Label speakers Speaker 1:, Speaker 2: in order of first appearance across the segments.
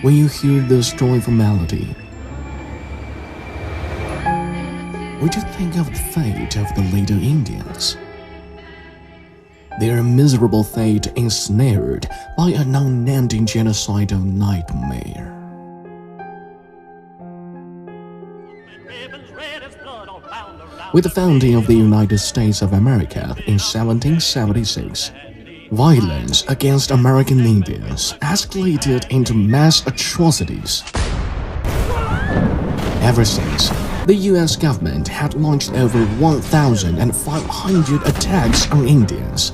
Speaker 1: when you hear the joyful melody? Would you think of the fate of the little Indians? Their miserable fate ensnared by an unending genocidal nightmare. With the founding of the United States of America in 1776, violence against American Indians escalated into mass atrocities. Ever since, the U.S. government had launched over 1,500 attacks on Indians,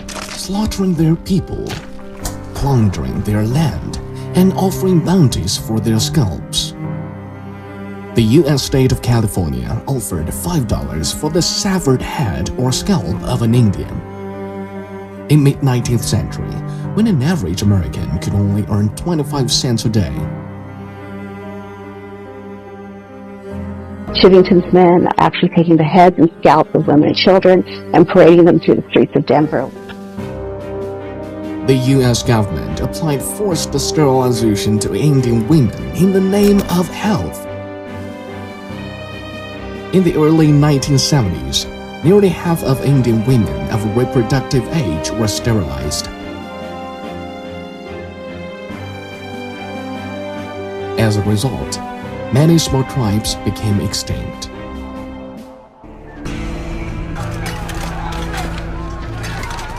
Speaker 1: slaughtering their people, plundering their land, and offering bounties for their scalps. The U.S. state of California offered $5 for the severed head or scalp of an Indian. In mid-19th century, when an average American could only earn 25 cents a day,
Speaker 2: Chivington's men actually taking the heads and scalps of women and children and parading them through the streets of Denver.
Speaker 1: the U.S. government applied forced sterilization to Indian women in the name of health. In the early 1970s, nearly half of Indian women of reproductive age were sterilized. As a result, many small tribes became extinct.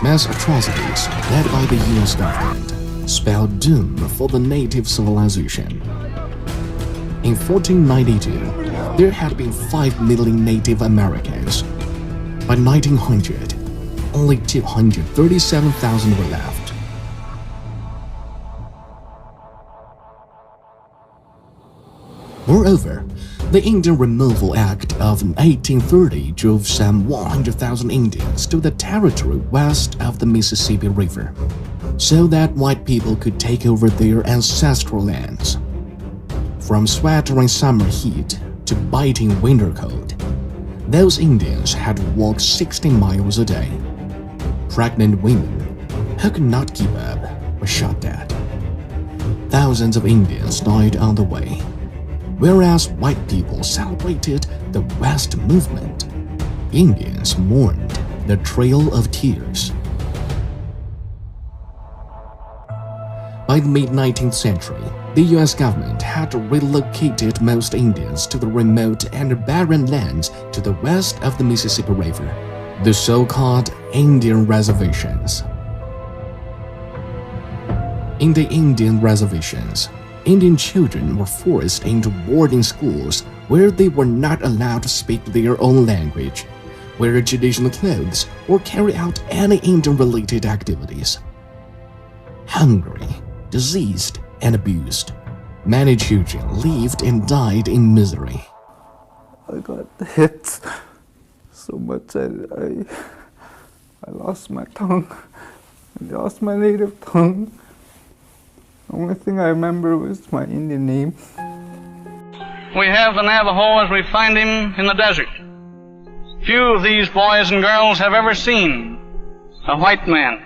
Speaker 1: Mass atrocities led by the U.S. government spelled doom for the native civilization. In 1492, there had been 5 million Native Americans. By 1900, only 237,000 were left. Moreover, the Indian Removal Act of 1830 drove some 100,000 Indians to the territory west of the Mississippi River, so that white people could take over their ancestral lands. From sweltering summer heat to biting winter cold, those Indians had to walk 60 miles a day. Pregnant women who could not keep up were shot dead. Thousands of Indians died on the way. Whereas white people celebrated the West Movement, Indians mourned the Trail of Tears. By the mid-19th century, the U.S. government had relocated most Indians to the remote and barren lands to the west of the Mississippi River, the so-called Indian reservations. In the Indian reservations, Indian children were forced into boarding schools where they were not allowed to speak their own language, wear traditional clothes, or carry out any Indian-related activities. Hungry, diseased, and abused, many children lived and died in misery.
Speaker 3: I got hit so much I lost my tongue. I lost my native tongue. The only thing I remember was my Indian name.
Speaker 4: We have the Navajo as we find him in the desert. Few of these boys and girls have ever seen a white man.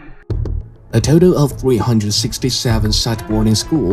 Speaker 1: A total of 367 such boarding schools